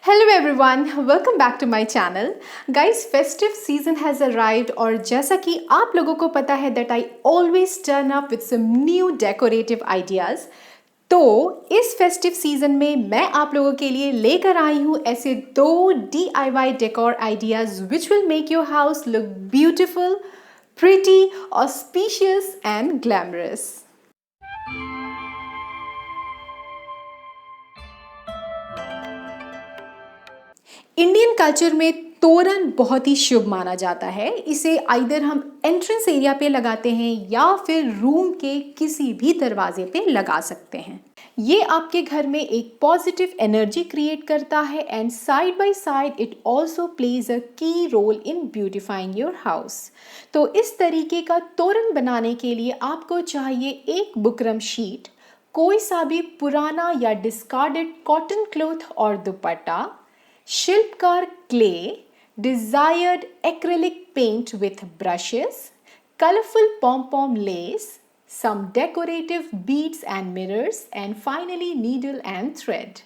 Hello everyone, welcome back to my channel. Guys, festive season has arrived और जैसा कि आप लोगों को पता है that I always turn up with some new decorative ideas. तो इस फेस्टिव सीजन में मैं आप लोगों के लिए लेकर आई हूँ ऐसे 2 DIY decor ideas which will make your house look beautiful, pretty, auspicious and glamorous. Indian culture में तोरण बहुत ही शुभ माना जाता है। इसे आइदर हम एंट्रेंस एरिया पे लगाते हैं या फिर रूम के किसी भी दरवाजे पे लगा सकते हैं। ये आपके घर में एक पॉजिटिव एनर्जी क्रिएट करता है and side by side it also plays a key role in beautifying your house. तो इस तरीके का तोरण बनाने के लिए आपको चाहिए एक बुकरम शीट, कोई सा भी पुराना या डिस्कार्डेड कॉटन क्लॉथ और दुपट्टा, शिल्पकार clay, desired acrylic paint with brushes, colorful pom-pom lace, some decorative beads and mirrors, and finally needle and thread.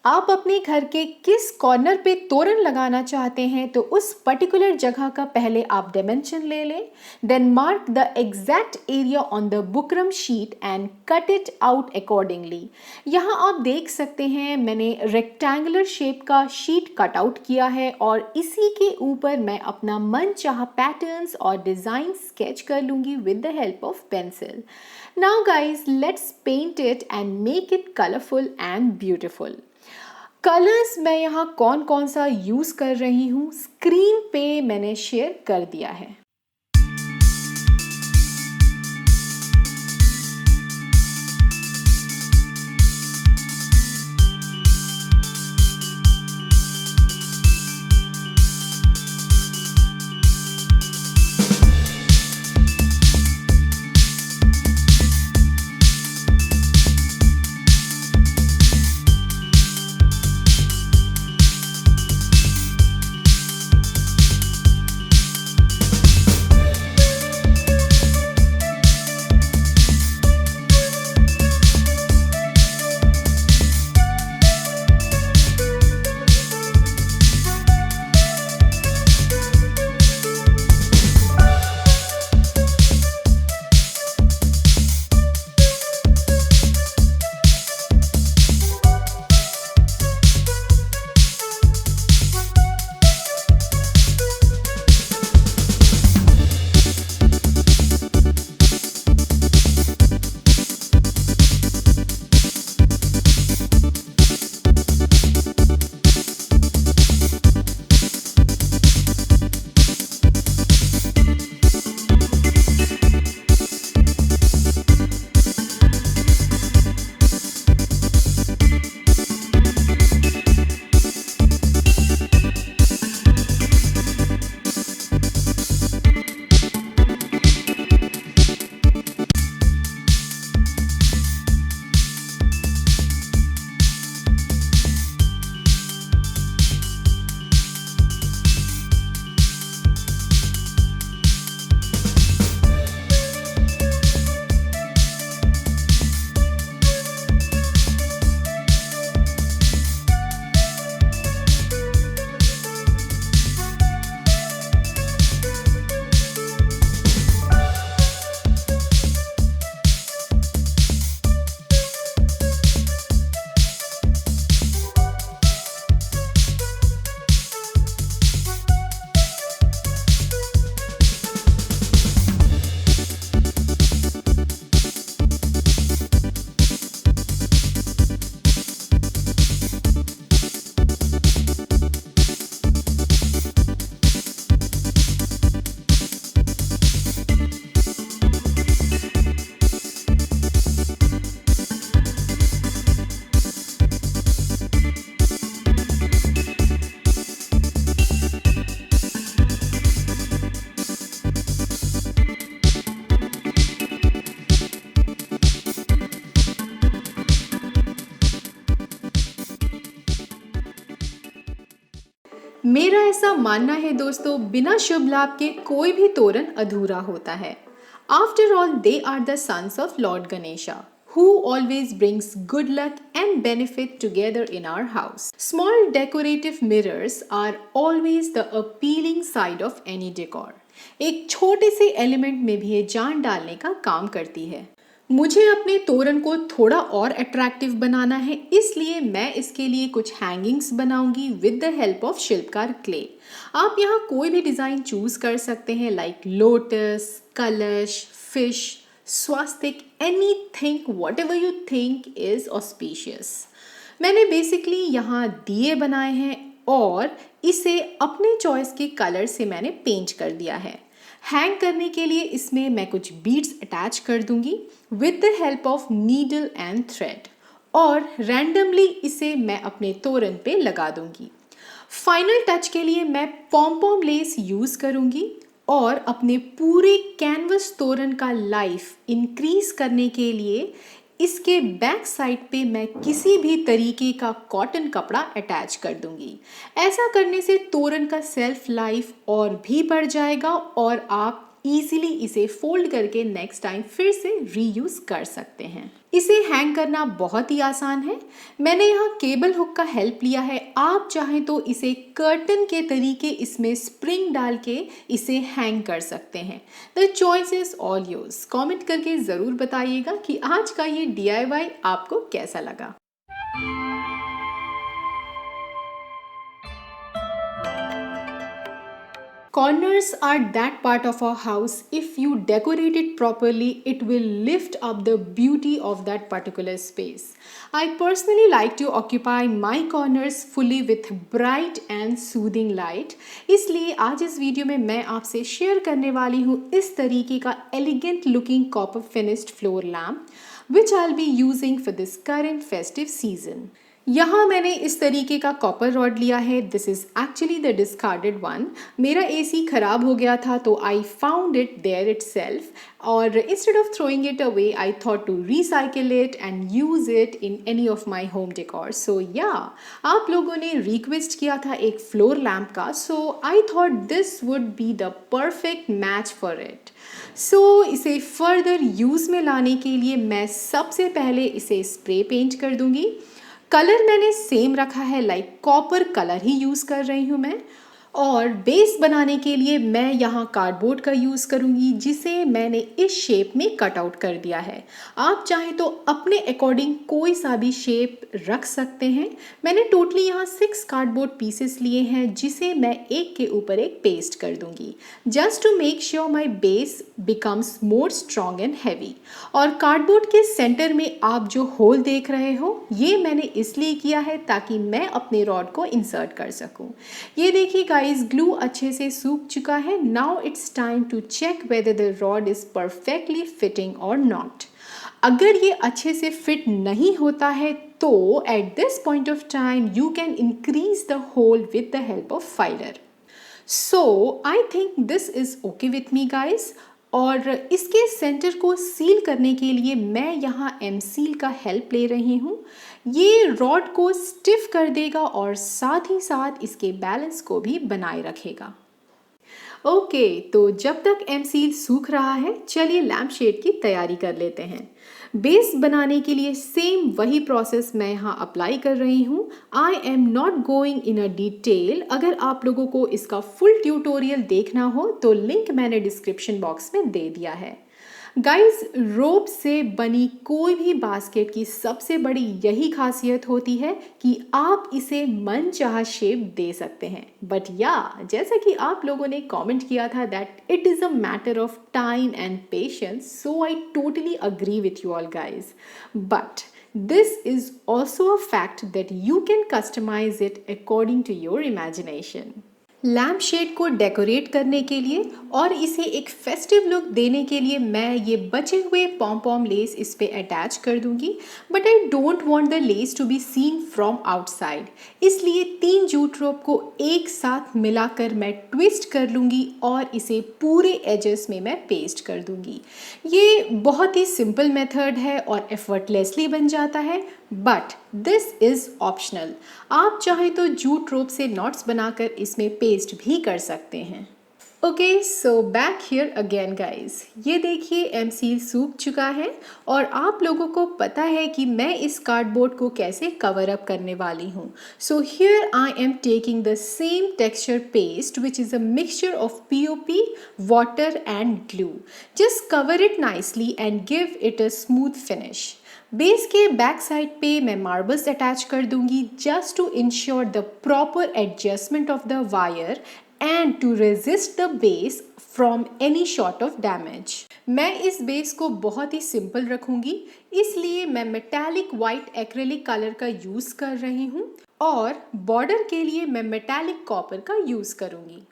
आप अपने घर के किस कॉर्नर पे तोरण लगाना चाहते हैं तो उस पर्टिकुलर जगह का पहले आप डायमेंशन ले लें, then mark the exact area on the buckram sheet and cut it out accordingly. यहाँ आप देख सकते हैं मैंने रेक्टेंगुलर शेप का शीट कट आउट किया है और इसी के ऊपर मैं अपना मनचाहा पैटर्न्स और डिज़ाइन स्केच कर लूँगी with the help of pencil. Now guys let's paint it and make it colourful and beautiful. Colours मैं यहाँ कौन कौन सा यूज़ कर रही हूँ स्क्रीन पे मैंने शेयर कर दिया है। मेरा ऐसा मानना है दोस्तों, बिना शुभ लाभ के कोई भी तोरण अधूरा होता है। After all they are the sons of Lord Ganesha. who always brings good luck and benefit together in our house. Small decorative mirrors are always the appealing side of any decor. एक छोटे से एलिमेंट में भी ये जान डालने का काम करती है। मुझे अपने तोरण को थोड़ा और अट्रैक्टिव बनाना है, इसलिए मैं इसके लिए कुछ हैंगिंग्स बनाऊंगी with the help of Shilpkar clay. आप यहाँ कोई भी डिज़ाइन चूज कर सकते हैं, like lotus, kalash, fish, swastik, anything whatever you think is auspicious. मैंने बेसिकली यहाँ दिए बनाए हैं और इसे अपने चॉइस के कलर से मैंने पेंट कर दिया है। हैंग करने के लिए इसमें मैं कुछ बीड्स अटैच कर दूंगी with the help of needle and thread, और रैंडमली इसे मैं अपने तोरण पे लगा दूंगी। फाइनल टच के लिए मैं पॉम पॉम लेस यूज़ करूंगी और अपने पूरे कैनवस तोरण का लाइफ इंक्रीज करने के लिए इसके बैक साइड पे मैं किसी भी तरीके का कॉटन कपड़ा अटैच कर दूंगी। ऐसा करने से तोरण का सेल्फ लाइफ और भी बढ़ जाएगा और आप इजीली इसे फोल्ड करके नेक्स्ट टाइम फिर से रीयूज कर सकते हैं। इसे हैंग करना बहुत ही आसान है। मैंने यहाँ केबल हुक का हेल्प लिया है। आप चाहें तो इसे कर्टन के तरीके इसमें स्प्रिंग डाल के इसे हैंग कर सकते हैं। The choice is all yours. Comment करके ज़रूर बताइएगा कि आज का ये DIY आपको कैसा लगा। Corners are that part of our house. If you decorate it properly, it will lift up the beauty of that particular space. I personally like to occupy my corners fully with bright and soothing light. इसलिए आज इस video में मैं आपसे share करने वाली हूँ इस तरीके का elegant looking copper finished floor lamp, which I'll be using for this current festive season. यहाँ मैंने इस तरीके का कॉपर रॉड लिया है। This is actually the discarded one. मेरा AC खराब हो गया था तो I found it there itself, और instead of throwing it away I thought to recycle it and use it in any of my home decor. So yeah, आप लोगों ने रिक्वेस्ट किया था एक फ्लोर लैम्प का, so I thought this would be the perfect match for it. So इसे further use में लाने के लिए मैं सबसे पहले इसे स्प्रे पेंट कर दूंगी। कलर मैंने सेम रखा है, लाइक कॉपर कलर ही यूज़ कर रही हूँ मैं। और बेस बनाने के लिए मैं यहाँ कार्डबोर्ड का यूज़ करूँगी, जिसे मैंने इस शेप में कट आउट कर दिया है। आप चाहें तो अपने अकॉर्डिंग कोई सा भी शेप रख सकते हैं। मैंने टोटली यहाँ 6 कार्डबोर्ड पीसेस लिए हैं, जिसे मैं एक के ऊपर एक पेस्ट कर दूँगी, just to make sure my base becomes more strong and heavy. और कार्डबोर्ड के सेंटर में आप जो होल देख रहे हो, ये मैंने इसलिए किया है ताकि मैं अपने रॉड को इंसर्ट कर सकूँ। ये देखिए गाइस, ग्लू अच्छे से सूख चुका है। Now it's time to check whether the rod is perfectly fitting और नॉट। अगर ये अच्छे से फिट नहीं होता है तो at this point of time you can increase the hole with the help of filer. So I think this is okay with me guys. और इसके सेंटर को सील करने के लिए मैं यहाँ एम सील का हेल्प ले रही हूँ। ये रॉड को स्टिफ कर देगा और साथ ही साथ इसके बैलेंस को भी बनाए रखेगा। ओके, तो जब तक एम सील सूख रहा है, चलिए लैम्प शेड की तैयारी कर लेते हैं। बेस बनाने के लिए सेम वही प्रोसेस मैं यहाँ अप्लाई कर रही हूँ। I am not going in a detail. अगर आप लोगों को इसका फुल ट्यूटोरियल देखना हो तो लिंक मैंने डिस्क्रिप्शन बॉक्स में दे दिया है। गाइस, रोप से बनी कोई भी बास्केट की सबसे बड़ी यही खासियत होती है कि आप इसे मनचाहा शेप दे सकते हैं। बट या, जैसा कि आप लोगों ने कमेंट किया था that it is a matter of time and patience, so I totally agree with you all guys. But this is also a fact that you can customize it according to your imagination. Lamp shade को decorate करने के लिए और इसे एक festive look देने के लिए मैं ये बचे हुए पॉम पॉम लेस इस पे अटैच कर दूंगी। But I don't want the lace to be seen from outside, इसलिए 3 जूट रोप को एक साथ मिलाकर मैं ट्विस्ट कर लूँगी और इसे पूरे एजेस में मैं पेस्ट कर दूँगी। ये बहुत ही सिंपल मेथड है और एफर्टलेसली बन जाता है, बट दिस इज़ ऑप्शनल। आप चाहें तो जूट रोप से नॉट्स बनाकर इसमें पेस्ट भी कर सकते हैं। Okay so back here again guys, ये देखिए एमसील सूख चुका है और आप लोगों को पता है कि मैं इस कार्डबोर्ड को कैसे कवर अप करने वाली हूँ. So here I am taking the same texture paste which is a mixture of POP, water and glue. Just cover it nicely and give it a smooth finish. Base के back side पे मैं marbles attach कर दूंगी just to ensure the proper adjustment of the wire and to resist the base from any sort of damage. मैं इस base को बहुत ही simple रखूंगी, इसलिए मैं मेटालिक वाइट एक्रेलिक कलर का यूज़ कर रही हूँ और बॉर्डर के लिए मैं मेटालिक कॉपर का यूज़ करूंगी.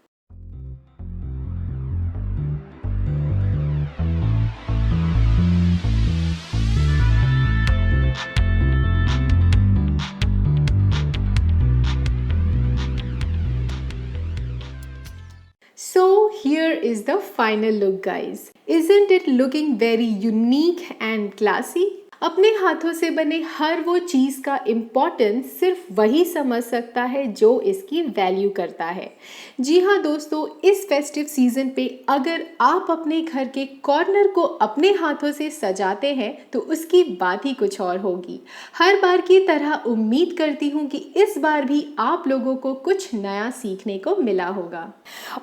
So here is the final look guys. Isn't it looking very unique and classy? अपने हाथों से बने हर वो चीज़ का इम्पोर्टेंस सिर्फ वही समझ सकता है जो इसकी वैल्यू करता है. जी हाँ दोस्तों, इस फेस्टिव सीजन पे अगर आप अपने घर के कॉर्नर को अपने हाथों से सजाते हैं तो उसकी बात ही कुछ और होगी. हर बार की तरह उम्मीद करती हूँ कि इस बार भी आप लोगों को कुछ नया सीखने को मिला होगा.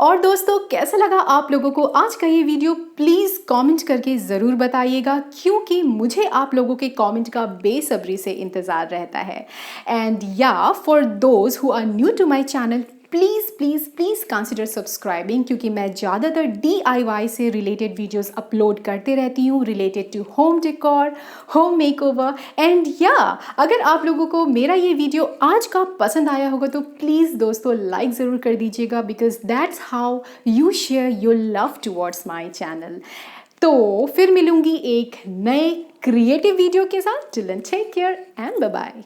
और दोस्तों, कैसा लगा आप लोगों को आज का ये वीडियो? प्लीज़ कमेंट करके ज़रूर बताइएगा, क्योंकि मुझे आप लोगों के कमेंट का बेसब्री से इंतज़ार रहता है. एंड या for those who are new to my channel, please please please consider subscribing, क्योंकि मैं ज़्यादातर DIY से रिलेटेड वीडियोस अपलोड करते रहती हूँ related to home decor, home makeover. And या अगर आप लोगों को मेरा ये वीडियो आज का पसंद आया होगा तो प्लीज़ दोस्तों लाइक ज़रूर कर दीजिएगा, because that's how you share your love towards my channel. तो फिर मिलूंगी एक नए क्रिएटिव वीडियो के साथ. Till then take care and bye bye.